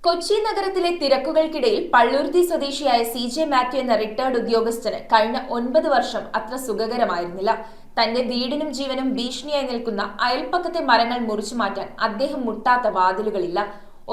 കൊച്ചി നഗരത്തിലെ തിരക്കുകൾക്കിടയിൽ പള്ളുരുത്തി സ്വദേശിയായ CJ മാത്യു എന്ന റിട്ടയർഡ് ഉദ്യോഗസ്ഥന് കഴിഞ്ഞ 9 വർഷം അത്ര സുഖകരമായിരുന്നില്ല. തന്റെ വീടിനും ജീവനും ഭീഷണിയായി നിൽക്കുന്ന അയൽപ്പക്കത്തെ മരങ്ങൾ മുറിച്ചു മാറ്റാൻ അദ്ദേഹം മുട്ടാത്ത വാതിലുകളില്ല.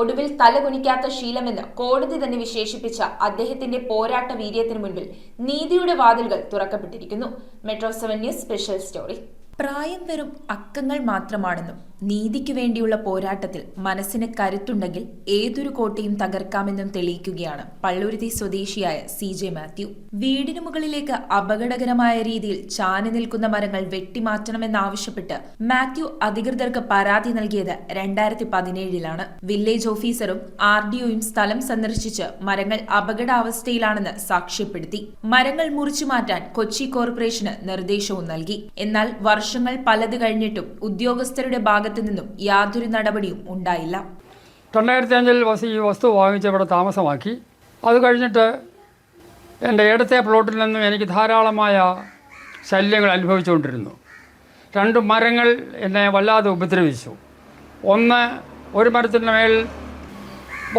ഒടുവിൽ തലകുനിക്കാത്ത ശീലമെന്ന് കോടതി തന്നെ വിശേഷിപ്പിച്ച അദ്ദേഹത്തിന്റെ പോരാട്ട വീര്യത്തിനു മുൻപിൽ നീതിയുടെ വാതിലുകൾ തുറക്കപ്പെട്ടിരിക്കുന്നു. Metro 7 news special story. പ്രായം വെറും അക്കങ്ങൾ മാത്രമാണെന്നും നീതിക്ക് വേണ്ടിയുള്ള പോരാട്ടത്തിൽ മനസ്സിന് കരുത്തുണ്ടെങ്കിൽ ഏതൊരു കോട്ടയും തകർക്കാമെന്നും തെളിയിക്കുകയാണ് പള്ളുരുത്തി സ്വദേശിയായ CJ മാത്യു. വീടിനു മുകളിലേക്ക് അപകടകരമായ രീതിയിൽ ചാഞ്ഞു നിൽക്കുന്ന മരങ്ങൾ വെട്ടിമാറ്റണമെന്നാവശ്യപ്പെട്ട് മാത്യു അധികൃതർക്ക് പരാതി നൽകിയത് 2017-ലാണ്. വില്ലേജ് ഓഫീസറും RDOയും സ്ഥലം സന്ദർശിച്ച് മരങ്ങൾ അപകടാവസ്ഥയിലാണെന്ന് സാക്ഷ്യപ്പെടുത്തി. മരങ്ങൾ മുറിച്ചു മാറ്റാൻ കൊച്ചി കോർപ്പറേഷന് നിർദ്ദേശവും നൽകി. എന്നാൽ വർഷങ്ങൾ പലത് കഴിഞ്ഞിട്ടും ഉദ്യോഗസ്ഥരുടെ ഭാഗത്തു നിന്നും യാതൊരു നടപടിയും ഉണ്ടായില്ല. 2005 ഈ വസ്തു വാങ്ങിച്ച് ഇവിടെ താമസമാക്കി. അത് കഴിഞ്ഞിട്ട് എൻ്റെ ഇടത്തെ പ്ലോട്ടിൽ നിന്നും എനിക്ക് ധാരാളമായ ശല്യങ്ങൾ അനുഭവിച്ചുകൊണ്ടിരുന്നു. 2 മരങ്ങൾ എന്നെ വല്ലാതെ ഉപദ്രവിച്ചു. ഒരു മരത്തിൻ്റെ മേൽ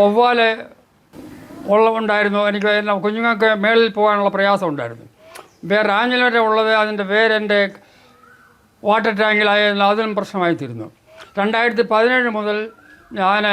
വവ്വാല് ഉണ്ടായിരുന്നു. എനിക്ക് കുഞ്ഞുങ്ങൾക്ക് മേളിൽ പോകാനുള്ള പ്രയാസം ഉണ്ടായിരുന്നു. വേറെ ആഞ്ഞിൽ വരെ ഉള്ളത് അതിൻ്റെ വേരെൻ്റെ വാട്ടർ ടാങ്കിലായിരുന്നു. അതിനും പ്രശ്നമായിത്തീരുന്നു. 2017 മുതൽ ഞാൻ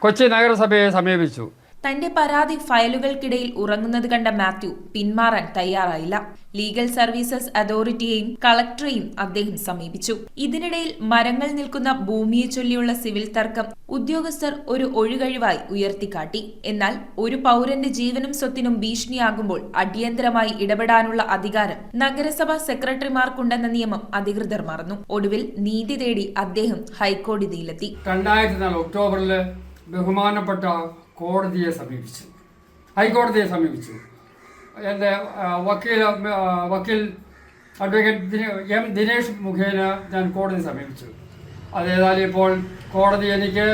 കൊച്ചി നഗരസഭയെ സമീപിച്ചു. തന്റെ പരാതി ഫയലുകൾക്കിടയിൽ ഉറങ്ങുന്നത് കണ്ട മാത്യു പിന്മാറാൻ തയ്യാറായില്ല. ലീഗൽ സർവീസസ് അതോറിറ്റിയെയും കളക്ടറെയും അദ്ദേഹം സമീപിച്ചു. ഇതിനിടയിൽ മരങ്ങൾ നിൽക്കുന്ന ഭൂമിയെ ചൊല്ലിയുള്ള സിവിൽ തർക്കം ഉദ്യോഗസ്ഥർ ഒരു ഒഴികഴിവായി ഉയർത്തിക്കാട്ടി. എന്നാൽ ഒരു പൗരന്റെ ജീവനും സ്വത്തിനും ഭീഷണിയാകുമ്പോൾ അടിയന്തരമായി ഇടപെടാനുള്ള അധികാരം നഗരസഭാ സെക്രട്ടറിമാർക്കുണ്ടെന്ന നിയമം അധികൃതർ മറന്നു. ഒടുവിൽ നീതി തേടി അദ്ദേഹം ഹൈക്കോടതിയിലെത്തി. 2004 ഒക്ടോബറിൽ ബഹുമാനപ്പെട്ട ഹൈക്കോടതിയെ സമീപിച്ചു. എൻ്റെ വക്കീൽ അഡ്വക്കേറ്റ് M. ദിനേഷ് മുഖേന ഞാൻ കോടതി സമീപിച്ചു. അതേതായാലും ഇപ്പോൾ കോടതി എനിക്ക്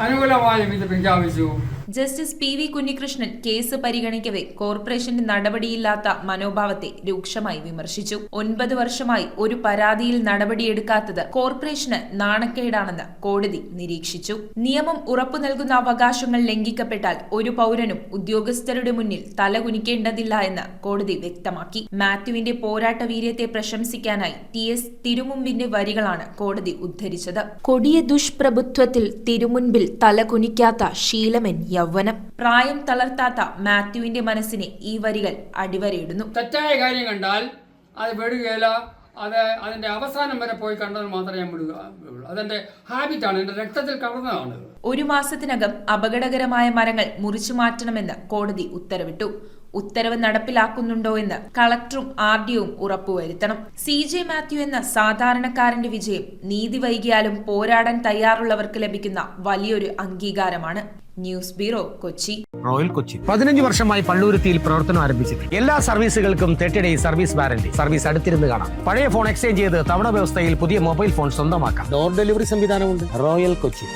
അനുകൂലമായ വിധി പ്രഖ്യാപിച്ചു. ജസ്റ്റിസ് PV കുഞ്ഞികൃഷ്ണൻ കേസ് പരിഗണിക്കവേ കോർപ്പറേഷന്റെ നടപടിയില്ലാത്ത മനോഭാവത്തെ രൂക്ഷമായി വിമർശിച്ചു. 9 വർഷമായി ഒരു പരാതിയിൽ നടപടിയെടുക്കാത്തത് കോർപ്പറേഷന് നാണക്കേടാണെന്ന് കോടതി നിരീക്ഷിച്ചു. നിയമം ഉറപ്പു നൽകുന്ന അവകാശങ്ങൾ ലംഘിക്കപ്പെട്ടാൽ ഒരു പൗരനും ഉദ്യോഗസ്ഥരുടെ മുന്നിൽ തലകുനിക്കേണ്ടതില്ല എന്ന് കോടതി വ്യക്തമാക്കി. മാത്യുവിന്റെ പോരാട്ട വീര്യത്തെ പ്രശംസിക്കാനായി TS തിരുമുമ്പിന്റെ വരികളാണ് കോടതി ഉദ്ധരിച്ചത്. കൊടിയ ദുഷ്പ്രഭുത്വത്തിൽ തിരുമുൻപിൽ തലകുനിക്കാത്ത ശീലമെൻ യൗവനം. പ്രായം തളർത്താത്ത മാത്യുവിന്റെ മനസ്സിനെ ഈ വരികൾ അടിവരയിടുന്നു. തെറ്റായ കാര്യം കണ്ടാൽ അത് വിടുകയില്ല. അതിന്റെ അവസാനം വരെ പോയി കണ്ടത് മാത്രമേ ഞാൻ വിടുകയുള്ളൂ. അതെന്റെ ഹാബിറ്റാണ്, എന്റെ രക്തത്തിൽ കടന്നതാണ്. 1 മാസത്തിനകം അപകടകരമായ മരങ്ങൾ മുറിച്ചു മാറ്റണമെന്ന് കോടതി ഉത്തരവിട്ടു. ഉത്തരവ് നടപ്പിലാക്കുന്നുണ്ടോ എന്ന് കളക്ടറും RDOയും ഉറപ്പുവരുത്തണം. CJ മാത്യു എന്ന സാധാരണക്കാരന്റെ വിജയം നീതി വൈകിയാലും പോരാടാൻ തയ്യാറുള്ളവർക്ക് ലഭിക്കുന്ന വലിയൊരു അംഗീകാരമാണ്. News bureau, Kochi. Royal Kochi 15 വർഷമായി പള്ളുരുത്തിയിൽ പ്രവർത്തനം ആരംഭിച്ചിട്ട് എല്ലാ സർവീസുകൾക്കും 30 ഡേയ്സ് സർവീസ് വാറന്റി. സർവീസ് അടുത്തിരുന്ന് കാണാം. പഴയ ഫോൺ എക്സ്ചേഞ്ച് ചെയ്ത് തവണ വ്യവസ്ഥയിൽ പുതിയ മൊബൈൽ ഫോൺ സ്വന്തമാക്കാം. ഡോർ ഡെലിവറി സംവിധാനമുണ്ട്. റോയൽ കൊച്ചി.